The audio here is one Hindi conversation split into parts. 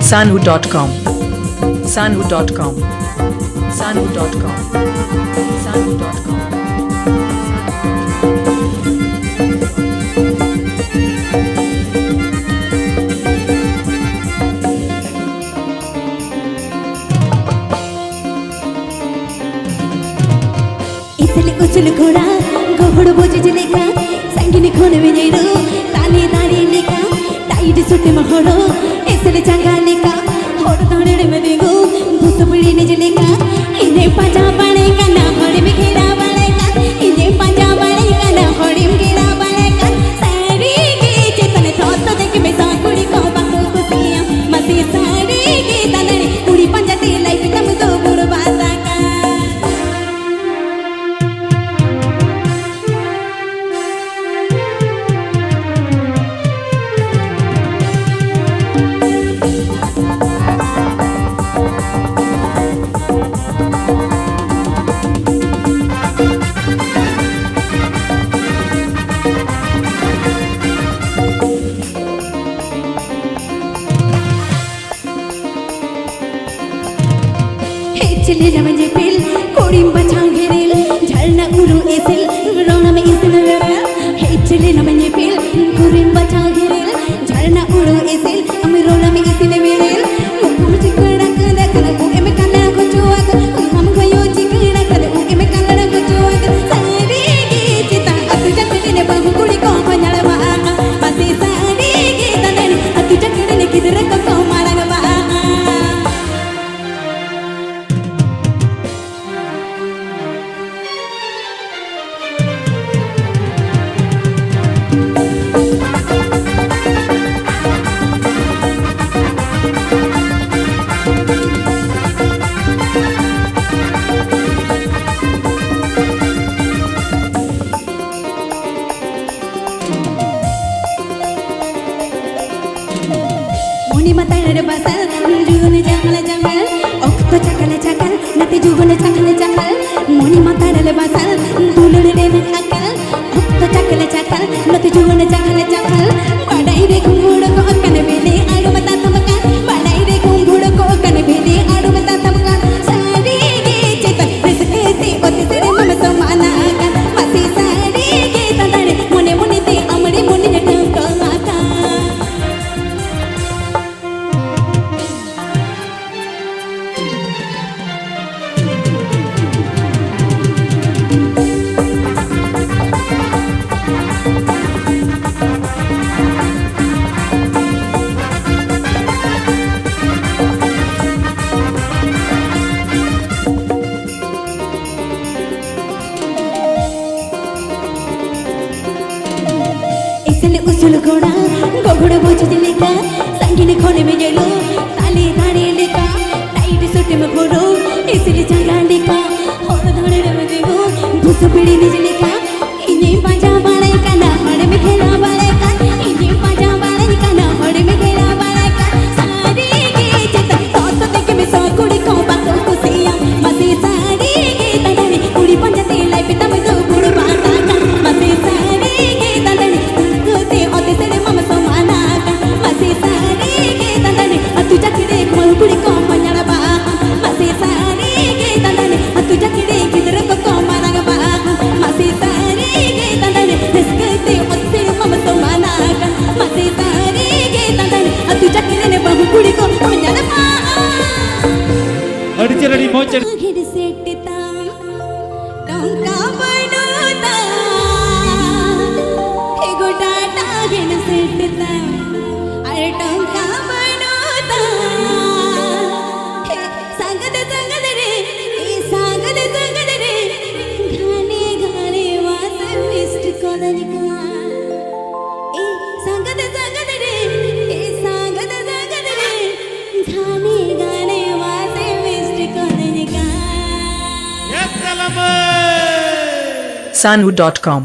Sanhu.com. Sanhu.com. Sanhu.com. Sanhu.com. इसले उछल घोड़ा गोहड़ बोझ लेका संगिनी खोन में जेडो ताली ताली लेका टाइट सुटे महड़ो इसले चंगा लेका होड़ धड़े में देखो भूस पड़ी निज लेका इन्हें पाजा बने का ना होड़ में घेरा बने का इन्हें पाजा बने का ना होड़ में घेरा बने का सारी के चेतन थोत देख में साकुड़ी को बातों को सिया मसी सारी के तने उड़ी पंजाते लाइफ तम तो बुड़ बाता का चले रमजे पेल कोड़ी बचांग घेरेल झलना उरु एसेल रोना में इसन लड़ा हे चले रमजे पेल कोड़ी बचांग घेरेल झलना उरु एसेल हम रोना में इसन वेरेल मुकुम चिकड़ा कदा कदा उगे में कन्ना को चुआक हम गयो चिकड़ा कदा उगे में कन्ना को चुआक सारी के चिता अतु जकड़े ने बहु कुड़ी को पंजड़ बहा मसे सारी के तने अतु जकड़े ने किधर को मारग बहा matanya basal jugun jangal jangal okto cakal cakal nati jugun cakal cakal moni matanya basal tulur den akal okto cakal cakal nati jugun cakal cakal badai re gumbud ko kan bele adu mata thamkan badai re gumbud ko kan bele adu mata thamkan sari ge chetan riske te oti sere mama samana kan masi sari ge tandane mone mone te amri mone jata ko aka उछल घोड़ा गोगड़ बोझ लेका संगिनी खोने में गेलो ताली ताली लेका टाइट सुटे में घोड़ो इसलिए जंगा लेका होड़ धड़े में देखो भूस पीड़ी निज लेका इन्हें पाजा बाड़े का ना होड़ में घेरा बाड़े का इन्हें पाजा बाड़े का ना होड़ में घेरा बाड़े का सारी के चेतन तोत देख में सौ कुड़ी को बातों को सिया मसी सारी के तने उड़ी पंजाते लाइफ तम तो बुड़ बाता का मसी सारी के तने ते ओते सरे मम समाना का मसी सारी के तने अतु जकड़े कोल कुड़ी को पंजड़ बा मसी सारी के तने अतु जकड़े किधर को मारग बा मसी सारी के तने रिस्कते ओते मम समाना का मसी सारी के तने अतु जकड़े ने बहु कुड़ी को पंजड़ बा अडिचरडी मोचर गिर सेटता टंका बनोता हे गोटाटा गिर सेटता अरे टंका बनोता हे सांगद रे ए सांगद रे गाने गाने वास मिस्ट कोदनिका ए सांगद रे ए सांगद रे गाने गाने वास mist कोदनिका Sanhu.com.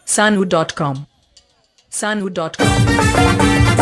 Sanhu.com. Sanhu.com.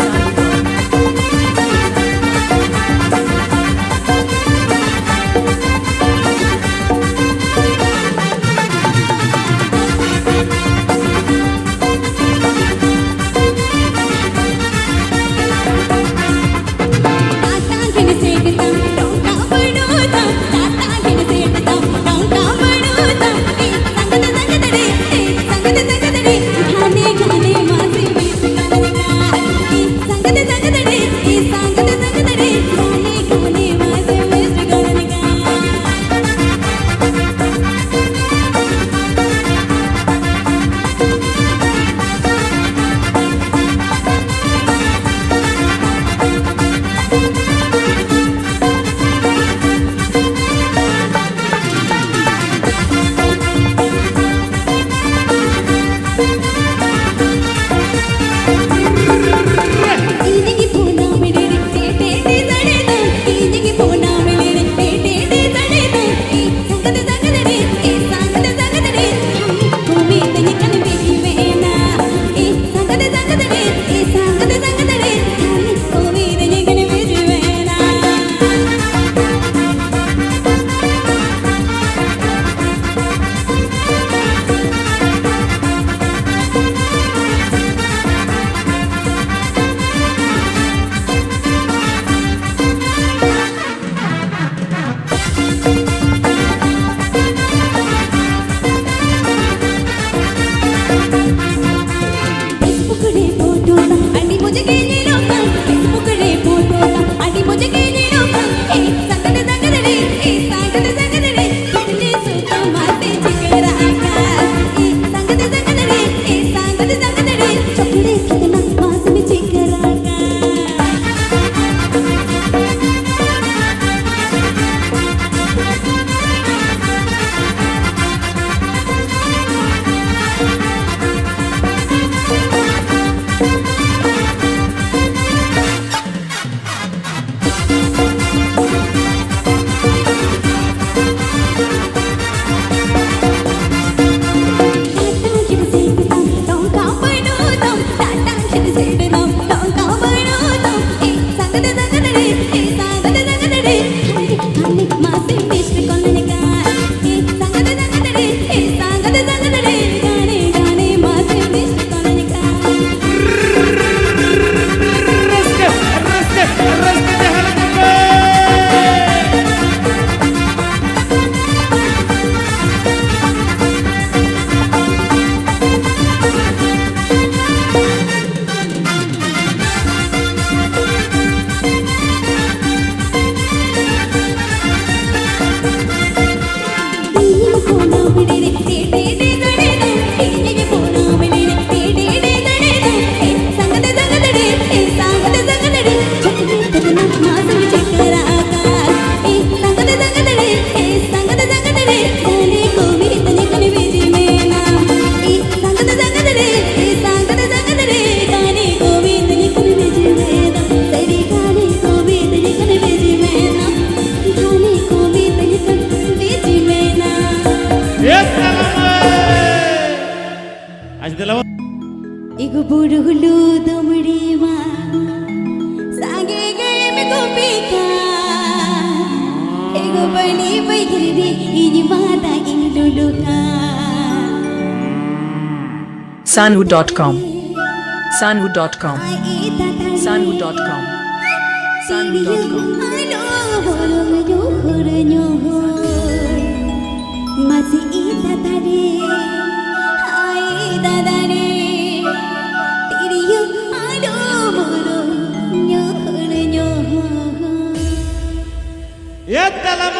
Igu buru hulu domri ma sange gaye me gopika Igu bali bai giri ini mata ini luluka Sanu.com Sanu.com Sanu.com Sanu.com Masih ita tadi Hai dadane Tiriya aduh moro nyohor nyohor Ya dalam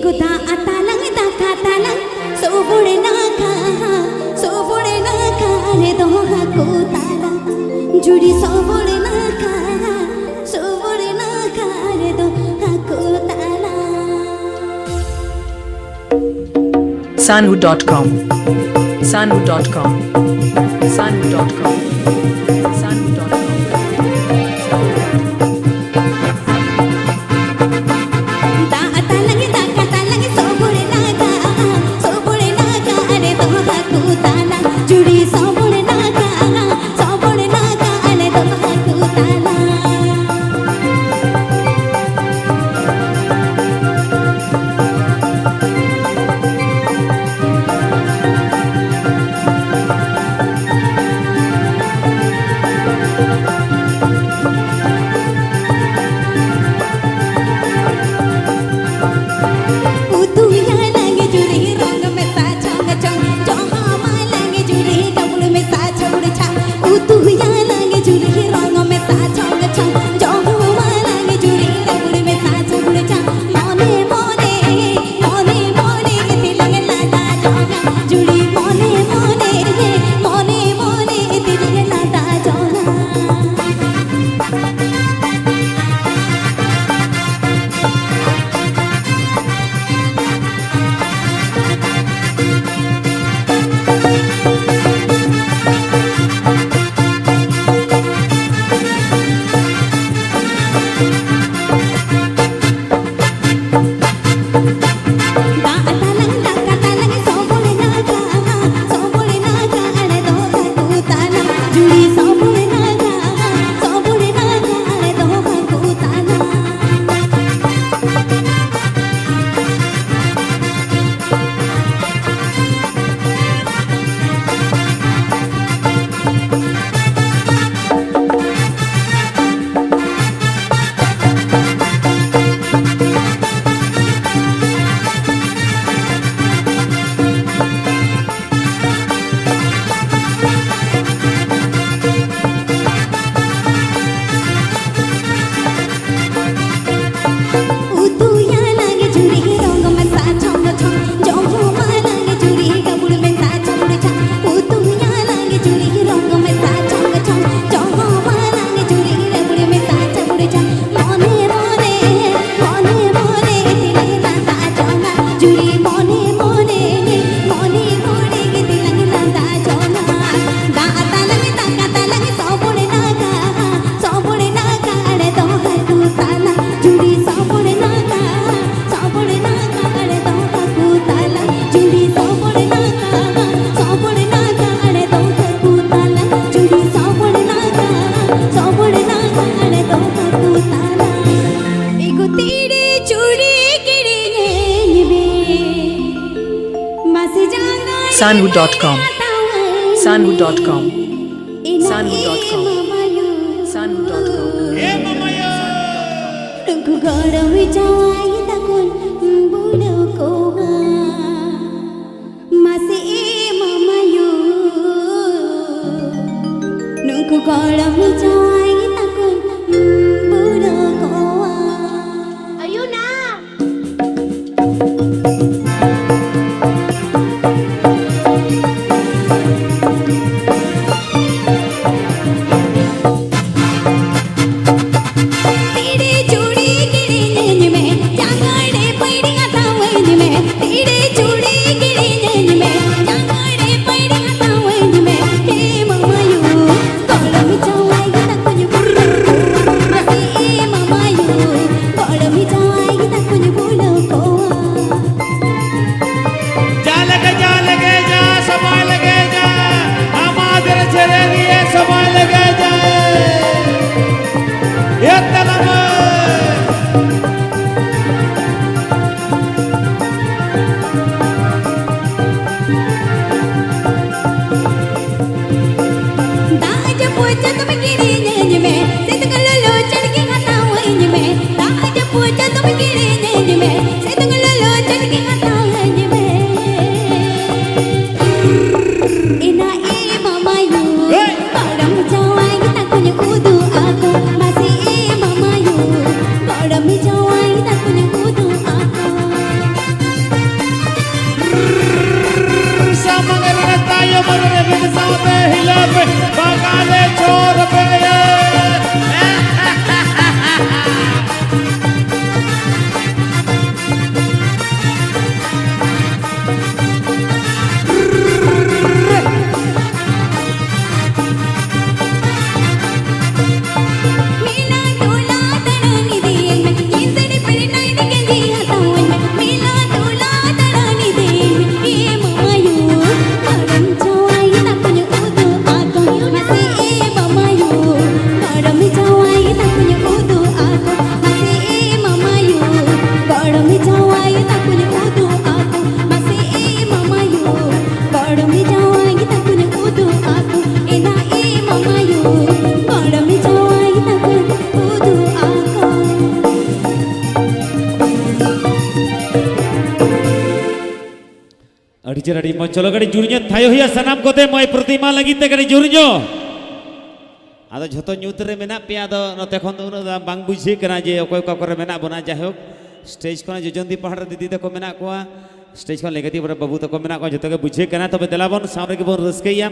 Ikuta atalang takatalang sobore naka re doha kutalang judi sobore naka re doha kutalang Sanu.com Sanu.com Sanu.com Sanu.com Sanu.com Sanu.com Sanu.com Sanu.com এ মামায়া Nunggu garaw jawai takun budaw ko masih mamayu Nunggu garaw jawai takun budaw ko Ayun na चोर पे मीना तोला तड़ानी दे इंदड़ी पर नाइन के जी हतावन मीना तोला तड़ानी दे ये ममायू करम चवाई तपन उदो आको मसे ए ममायू करम चवाई तपन उदो आको मसे ए ममायू करम चवाई तपन उदो आको मसे ए ममायू करम चवाई तपन उदो आको एना ए ममायू करम चवाई तपन उदो आको अड़ी चल अड़ी मो चलो गड़ी जुड़ियो थायो हिया सनाम कोते मय प्रतिमा लगी ते गड़ी जुड़ियो आदो झतो न्यूत रे मेना पे आदो नते खन दो बांग बुझे कना जे ओकोय का करे मेना बना जाहो स्टेज कोना जोजंदी पहाड़ दीदी तको मेना कोआ स्टेज कोन लेगती पर बाबू तको मेना को जतो के बुझे कना तबे देलाबन सामने के बोन रसकैया